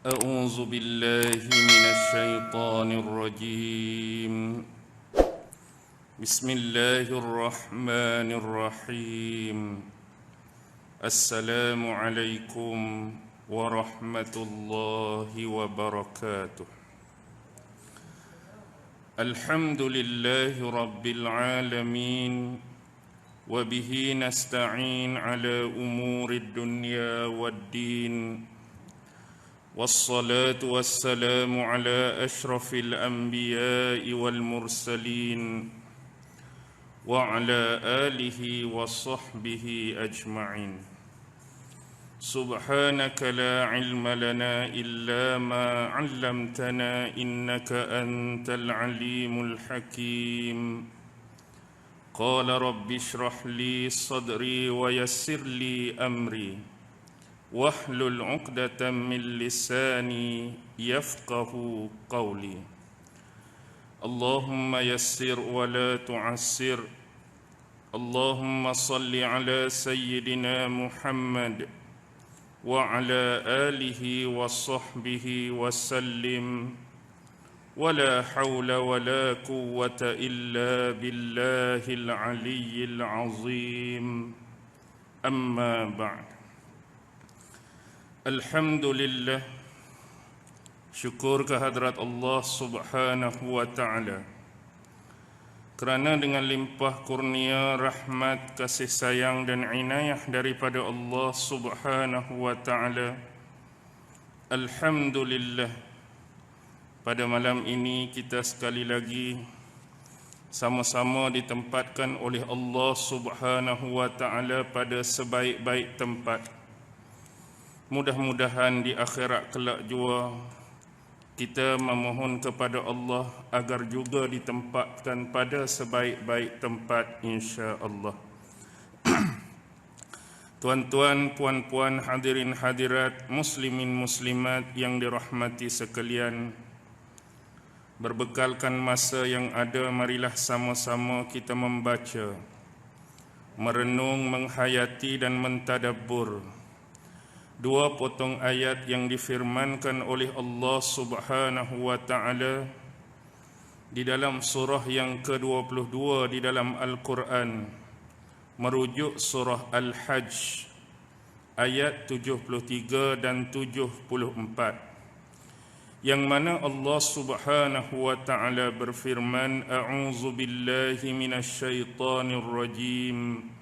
أعوذ بالله من الشيطان الرجيم بسم الله الرحمن الرحيم السلام عليكم ورحمة الله وبركاته الحمد لله رب العالمين وبه نستعين على أمور الدنيا والدين والصلاة والسلام على أشرف الأنبياء والمرسلين وعلى آله وصحبه أجمعين سبحانك لا علم لنا إلا ما علمتنا إنك أنت العليم الحكيم قال رب اشرح لي صدري ويسر لي أمري واحلل عقدة من لساني يفقه قولي اللهم يسر ولا تعسر اللهم صل على سيدنا محمد وعلى آله وصحبه وسلم ولا حول ولا قوة إلا بالله العلي العظيم أما بعد Alhamdulillah, syukur kehadrat Allah Subhanahu wa Ta'ala kerana dengan limpah kurnia, rahmat, kasih sayang dan inayah daripada Allah Subhanahu wa Ta'ala, Alhamdulillah, pada malam ini kita sekali lagi sama-sama ditempatkan oleh Allah Subhanahu wa Ta'ala pada sebaik-baik tempat. Mudah-mudahan di akhirat kelak jua kita memohon kepada Allah agar juga ditempatkan pada sebaik-baik tempat, insya-Allah. Tuan-tuan, puan-puan, hadirin hadirat, muslimin muslimat yang dirahmati sekalian, berbekalkan masa yang ada, marilah sama-sama kita membaca, merenung, menghayati dan mentadabbur dua potong ayat yang difirmankan oleh Allah Subhanahu wa Ta'ala di dalam surah yang ke-22 di dalam Al-Quran, merujuk surah Al-Hajj ayat 73 dan 74, yang mana Allah Subhanahu wa Ta'ala berfirman, A'udzu billahi minasyaitonir rajim.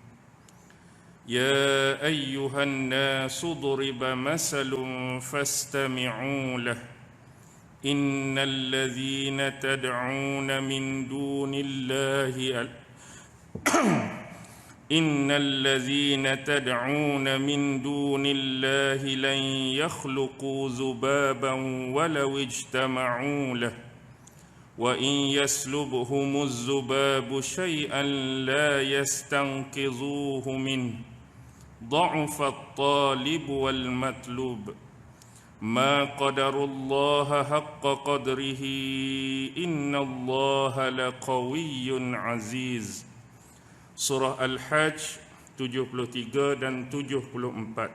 يا أيها الناس ضرب مثل فاستمعوا له إن الذين تدعون من دون الله لن يخلقوا ذبابا ولو اجتمعوا له وإن يسلبهم الذباب شيئا لا يستنقذوه منه ضعف الطالب والمطلوب ما قدر الله حق قدره إن الله لقوي عزيز. Surah Al-Hajj 73 dan 74.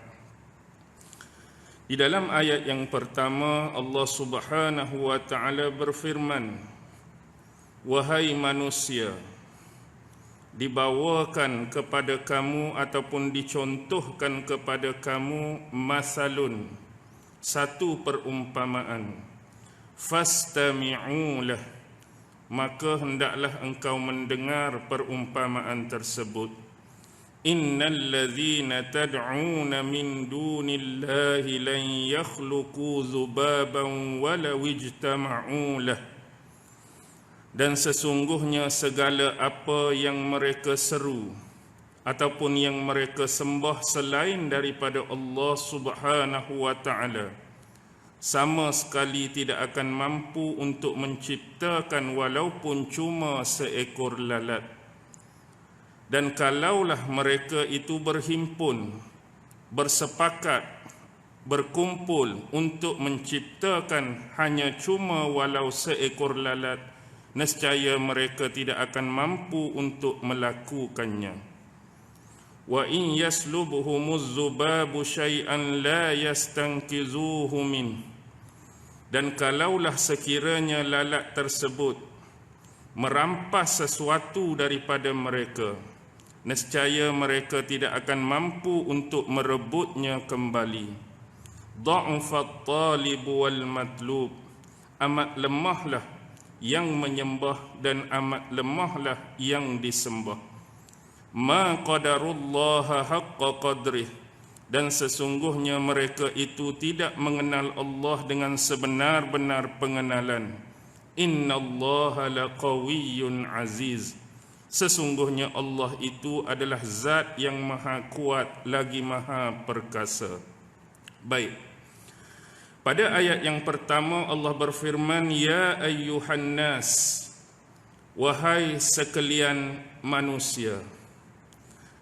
Di dalam ayat yang pertama, Allah Subhanahu wa Ta'ala berfirman, wahai manusia, dibawakan kepada kamu ataupun dicontohkan kepada kamu masalun, satu perumpamaan, fastami'u lah, maka hendaklah engkau mendengar perumpamaan tersebut. Innal ladzina tad'una min dunillahi lan yakhluqu dzubaban walau ijtama'u lah. Dan sesungguhnya segala apa yang mereka seru ataupun yang mereka sembah selain daripada Allah Subhanahu wa Ta'ala sama sekali tidak akan mampu untuk menciptakan walaupun cuma seekor lalat. Dan kalaulah mereka itu berhimpun, bersepakat, berkumpul untuk menciptakan hanya cuma walau seekor lalat, nescaya mereka tidak akan mampu untuk melakukannya. Wa in yaslubhumuz zubabu syai'an la yastanqizuhu min. Dan kalaulah sekiranya lalat tersebut merampas sesuatu daripada mereka, nescaya mereka tidak akan mampu untuk merebutnya kembali. Dha'fat talib wal matlub, amat lemahlah yang menyembah dan amat lemahlah yang disembah. Ma qadarullaha haqqa qadrih, dan sesungguhnya mereka itu tidak mengenal Allah dengan sebenar-benar pengenalan. Innallaha laqawiyyun aziz, sesungguhnya Allah itu adalah zat yang maha kuat lagi maha perkasa. Baik, pada ayat yang pertama Allah berfirman, ya ayyuhan nas, wahai sekalian manusia.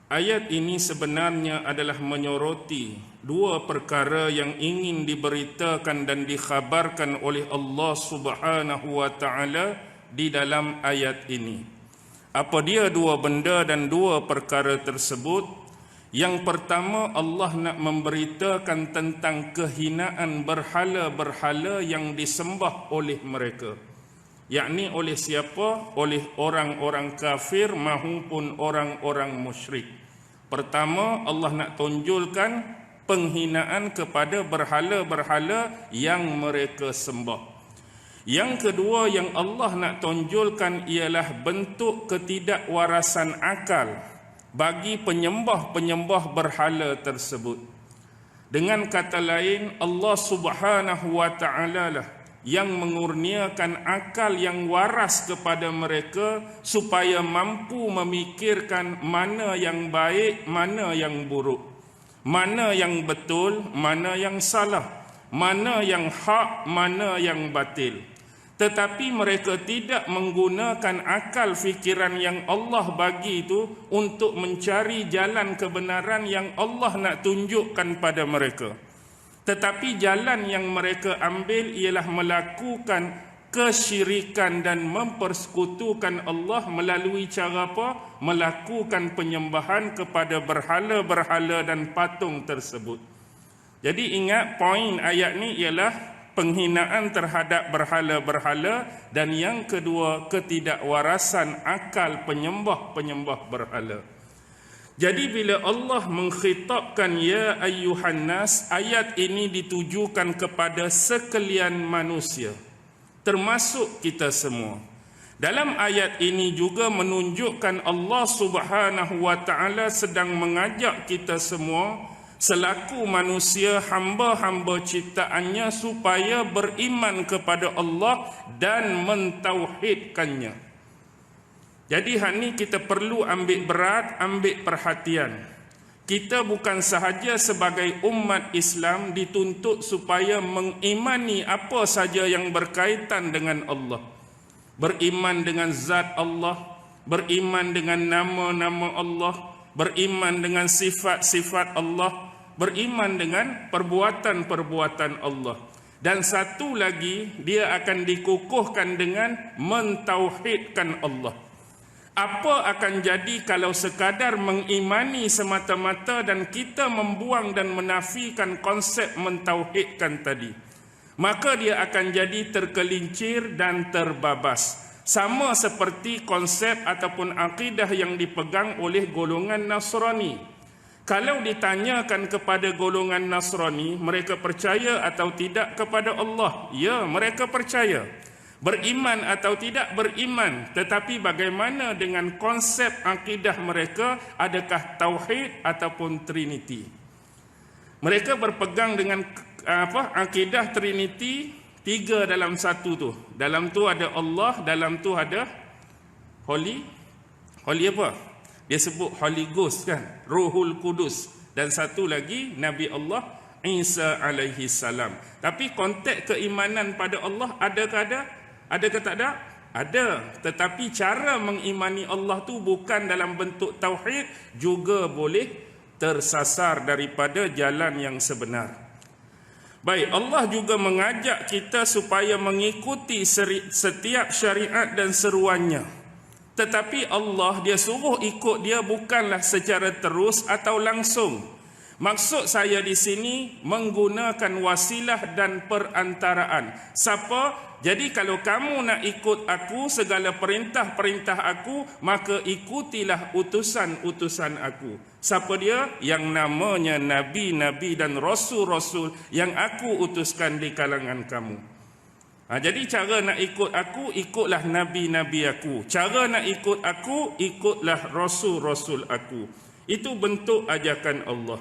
Ayat ini sebenarnya adalah menyoroti dua perkara yang ingin diberitakan dan dikhabarkan oleh Allah Subhanahu wa taala di dalam ayat ini. Apa dia dua benda dan dua perkara tersebut? Yang pertama, Allah nak memberitakan tentang kehinaan berhala-berhala yang disembah oleh mereka. Yakni oleh siapa? Oleh orang-orang kafir maupun orang-orang musyrik. Pertama, Allah nak tunjulkan penghinaan kepada berhala-berhala yang mereka sembah. Yang kedua yang Allah nak tunjulkan ialah bentuk ketidakwarasan akal bagi penyembah-penyembah berhala tersebut. Dengan kata lain, Allah Subhanahu wa taala lah yang mengurniakan akal yang waras kepada mereka supaya mampu memikirkan mana yang baik, mana yang buruk, mana yang betul, mana yang salah, mana yang hak, mana yang batil. Tetapi mereka tidak menggunakan akal fikiran yang Allah bagi itu untuk mencari jalan kebenaran yang Allah nak tunjukkan pada mereka. Tetapi jalan yang mereka ambil ialah melakukan kesyirikan dan mempersekutukan Allah melalui cara apa? Melakukan penyembahan kepada berhala-berhala dan patung tersebut. Jadi ingat, poin ayat ni ialah penghinaan terhadap berhala-berhala, dan yang kedua ketidakwarasan akal penyembah-penyembah berhala. Jadi bila Allah mengkhitabkan ya ayyuhan nas, ayat ini ditujukan kepada sekalian manusia, termasuk kita semua. Dalam ayat ini juga menunjukkan Allah Subhanahu wa taala sedang mengajak kita semua selaku manusia, hamba-hamba ciptaannya, supaya beriman kepada Allah dan mentauhidkannya. Jadi hari ini kita perlu ambil berat, ambil perhatian. Kita bukan sahaja sebagai umat Islam dituntut supaya mengimani apa saja yang berkaitan dengan Allah. Beriman dengan zat Allah, beriman dengan nama-nama Allah, beriman dengan sifat-sifat Allah, beriman dengan perbuatan-perbuatan Allah. Dan satu lagi, dia akan dikukuhkan dengan mentauhidkan Allah. Apa akan jadi kalau sekadar mengimani semata-mata dan kita membuang dan menafikan konsep mentauhidkan tadi? Maka dia akan jadi tergelincir dan terbabas. Sama seperti konsep ataupun akidah yang dipegang oleh golongan Nasrani. Kalau ditanyakan kepada golongan Nasrani, mereka percaya atau tidak kepada Allah? Ya, mereka percaya. Beriman atau tidak beriman, tetapi bagaimana dengan konsep akidah mereka? Adakah tauhid ataupun trinity? Mereka berpegang dengan akidah trinity, tiga dalam satu tu. Dalam tu ada Allah, dalam tu ada Holy apa? Dia sebut Holy Ghost kan, Ruhul Kudus, dan satu lagi Nabi Allah Isa alaihi salam. Tapi konteks keimanan pada Allah ada ke tak ada? Ada. Tetapi cara mengimani Allah tu bukan dalam bentuk tauhid, juga boleh tersasar daripada jalan yang sebenar. Baik, Allah juga mengajak kita supaya mengikuti setiap syariat dan seruannya. Tetapi Allah, dia suruh ikut dia bukanlah secara terus atau langsung. Maksud saya di sini menggunakan wasilah dan perantaraan. Siapa? Jadi kalau kamu nak ikut aku, segala perintah-perintah aku, maka ikutilah utusan-utusan aku. Siapa dia? Yang namanya Nabi-Nabi dan Rasul-Rasul yang aku utuskan di kalangan kamu. Jadi cara nak ikut aku, ikutlah Nabi-Nabi aku. Cara nak ikut aku, ikutlah Rasul-Rasul aku. Itu bentuk ajakan Allah.